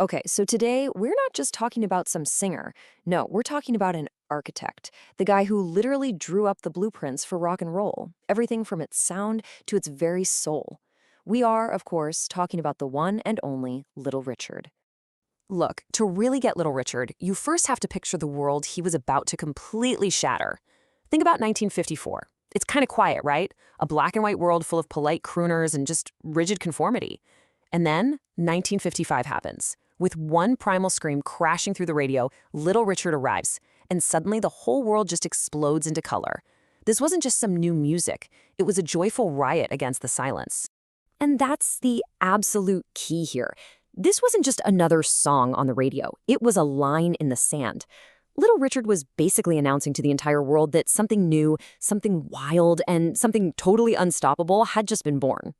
Okay, so today we're not just talking about some singer. No, we're talking about an architect, the guy who literally drew up the blueprints for rock and roll, everything from its sound to its very soul. We are, of course, talking about the one and only Little Richard. Look, to really get Little Richard, you first have to picture the world he was about to completely shatter. Think about 1954. It's kind of quiet, right? A black and white world full of polite crooners and just rigid conformity. And then 1955 happens. With one primal scream crashing through the radio, Little Richard arrives, and suddenly the whole world just explodes into color. This wasn't just some new music, it was a joyful riot against the silence. And that's the absolute key here. This wasn't just another song on the radio, it was a line in the sand. Little Richard was basically announcing to the entire world that something new, something wild, and something totally unstoppable had just been born.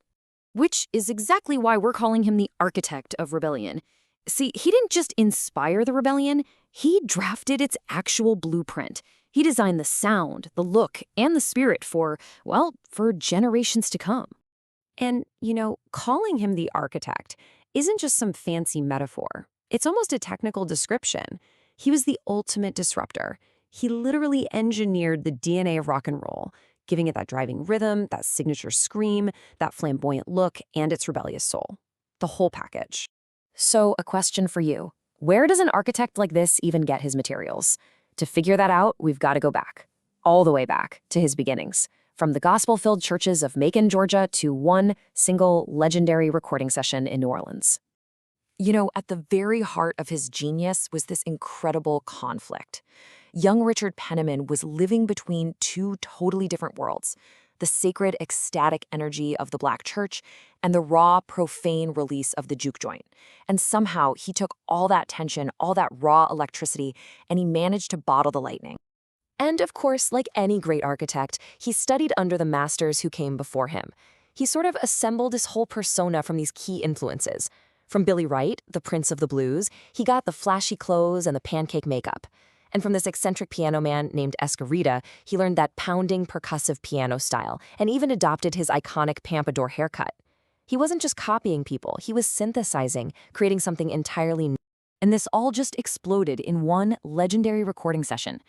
Which is exactly why we're calling him the architect of rebellion. See, he didn't just inspire the rebellion, he drafted its actual blueprint. He designed the sound, the look, and the spirit for, well, for generations to come. And, calling him the architect isn't just some fancy metaphor. It's almost a technical description. He was the ultimate disruptor. He literally engineered the DNA of rock and roll, giving it that driving rhythm, that signature scream, that flamboyant look, and its rebellious soul. The whole package. So, a question for you. Where does an architect like this even get his materials? To figure that out, we've got to go back. All the way back to his beginnings. From the gospel-filled churches of Macon, Georgia, to one single legendary recording session in New Orleans. At the very heart of his genius was this incredible conflict. Young Richard Penniman was living between two totally different worlds, the sacred, ecstatic energy of the Black church and the raw, profane release of the juke joint. And somehow he took all that tension, all that raw electricity, and he managed to bottle the lightning. And of course, like any great architect, he studied under the masters who came before him. He sort of assembled his whole persona from these key influences. From Billy Wright, the Prince of the Blues, he got the flashy clothes and the pancake makeup. And from this eccentric piano man named Escarita, he learned that pounding percussive piano style and even adopted his iconic pompadour haircut. He wasn't just copying people, he was synthesizing, creating something entirely new. And this all just exploded in one legendary recording session.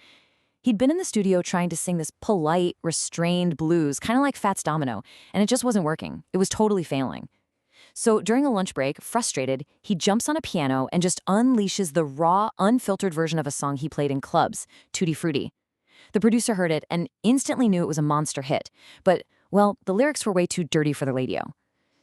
He'd been in the studio trying to sing this polite, restrained blues, kind of like Fats Domino, and it just wasn't working. It was totally failing. So during a lunch break, frustrated, he jumps on a piano and just unleashes the raw, unfiltered version of a song he played in clubs, Tutti Frutti. The producer heard it and instantly knew it was a monster hit. But, well, the lyrics were way too dirty for the radio.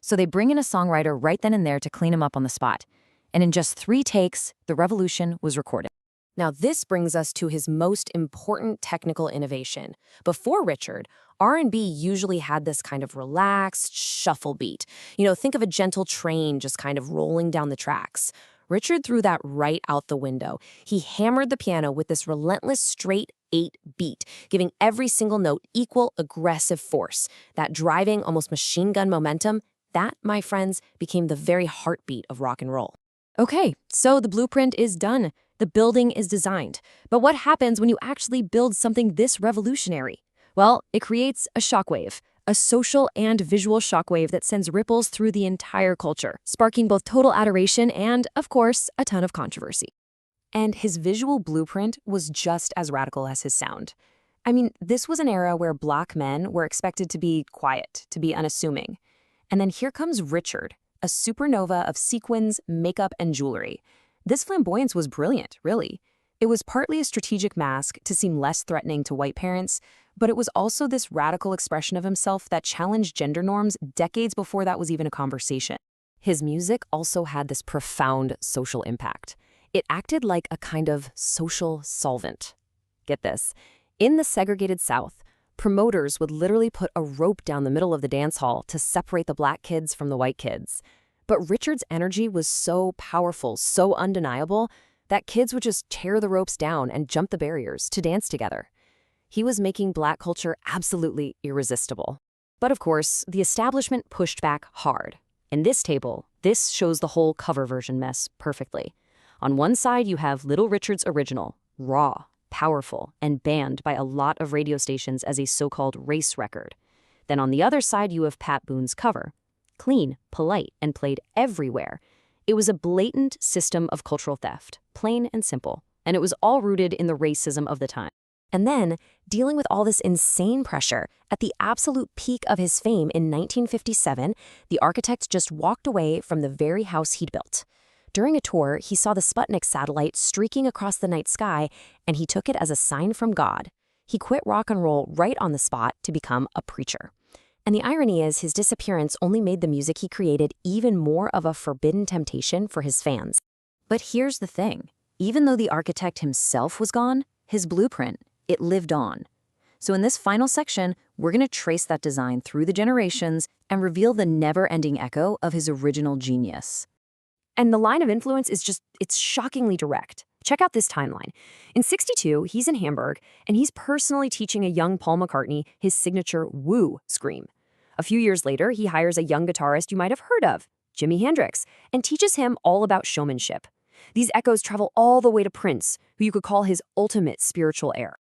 So they bring in a songwriter right then and there to clean him up on the spot. And in just 3 takes, The Revolution was recorded. Now this brings us to his most important technical innovation. Before Richard, R&B usually had this kind of relaxed shuffle beat. Think of a gentle train just kind of rolling down the tracks. Richard threw that right out the window. He hammered the piano with this relentless straight 8 beat, giving every single note equal aggressive force. That driving, almost machine gun momentum, that, my friends, became the very heartbeat of rock and roll. Okay, so the blueprint is done. The building is designed. But what happens when you actually build something this revolutionary? Well, it creates a shockwave, a social and visual shockwave that sends ripples through the entire culture, sparking both total adoration and, of course, a ton of controversy. And his visual blueprint was just as radical as his sound. I mean, this was an era where Black men were expected to be quiet, to be unassuming. And then here comes Richard, a supernova of sequins, makeup, and jewelry. This flamboyance was brilliant, really. It was partly a strategic mask to seem less threatening to white parents, but it was also this radical expression of himself that challenged gender norms decades before that was even a conversation. His music also had this profound social impact. It acted like a kind of social solvent. Get this. In the segregated South, promoters would literally put a rope down the middle of the dance hall to separate the Black kids from the white kids. But Richard's energy was so powerful, so undeniable, that kids would just tear the ropes down and jump the barriers to dance together. He was making Black culture absolutely irresistible. But of course, the establishment pushed back hard. In this table, this shows the whole cover version mess perfectly. On one side, you have Little Richard's original, raw, powerful, and banned by a lot of radio stations as a so-called race record. Then on the other side, you have Pat Boone's cover. Clean, polite, and played everywhere. It was a blatant system of cultural theft, plain and simple, and it was all rooted in the racism of the time. And then, dealing with all this insane pressure, at the absolute peak of his fame in 1957, the architect just walked away from the very house he'd built. During a tour, he saw the Sputnik satellite streaking across the night sky, and he took it as a sign from God. He quit rock and roll right on the spot to become a preacher. And the irony is, his disappearance only made the music he created even more of a forbidden temptation for his fans. But here's the thing. Even though the architect himself was gone, his blueprint, it lived on. So in this final section, we're going to trace that design through the generations and reveal the never-ending echo of his original genius. And the line of influence is it's shockingly direct. Check out this timeline. In '62, he's in Hamburg, and he's personally teaching a young Paul McCartney his signature woo scream. A few years later, he hires a young guitarist you might have heard of, Jimi Hendrix, and teaches him all about showmanship. These echoes travel all the way to Prince, who you could call his ultimate spiritual heir.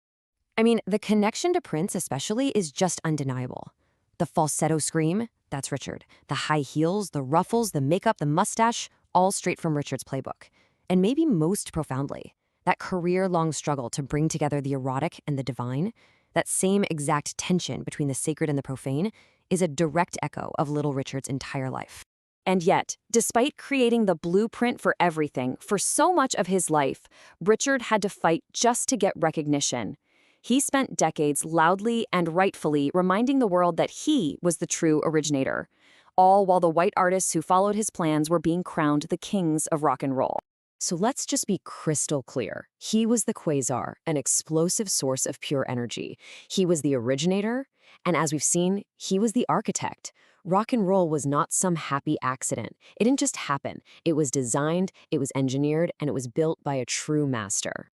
I mean, the connection to Prince especially is just undeniable. The falsetto scream, that's Richard. The high heels, the ruffles, the makeup, the mustache, all straight from Richard's playbook. And maybe most profoundly, that career-long struggle to bring together the erotic and the divine, that same exact tension between the sacred and the profane, is a direct echo of Little Richard's entire life. And yet, despite creating the blueprint for everything, for so much of his life, Richard had to fight just to get recognition. He spent decades loudly and rightfully reminding the world that he was the true originator, all while the white artists who followed his plans were being crowned the kings of rock and roll. So let's just be crystal clear. He was the quasar, an explosive source of pure energy. He was the originator, and as we've seen, he was the architect. Rock and roll was not some happy accident. It didn't just happen. It was designed, it was engineered, and it was built by a true master.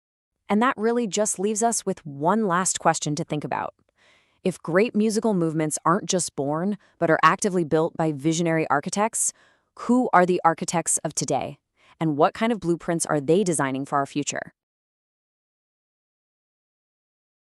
And that really just leaves us with one last question to think about. If great musical movements aren't just born, but are actively built by visionary architects, who are the architects of today? And what kind of blueprints are they designing for our future?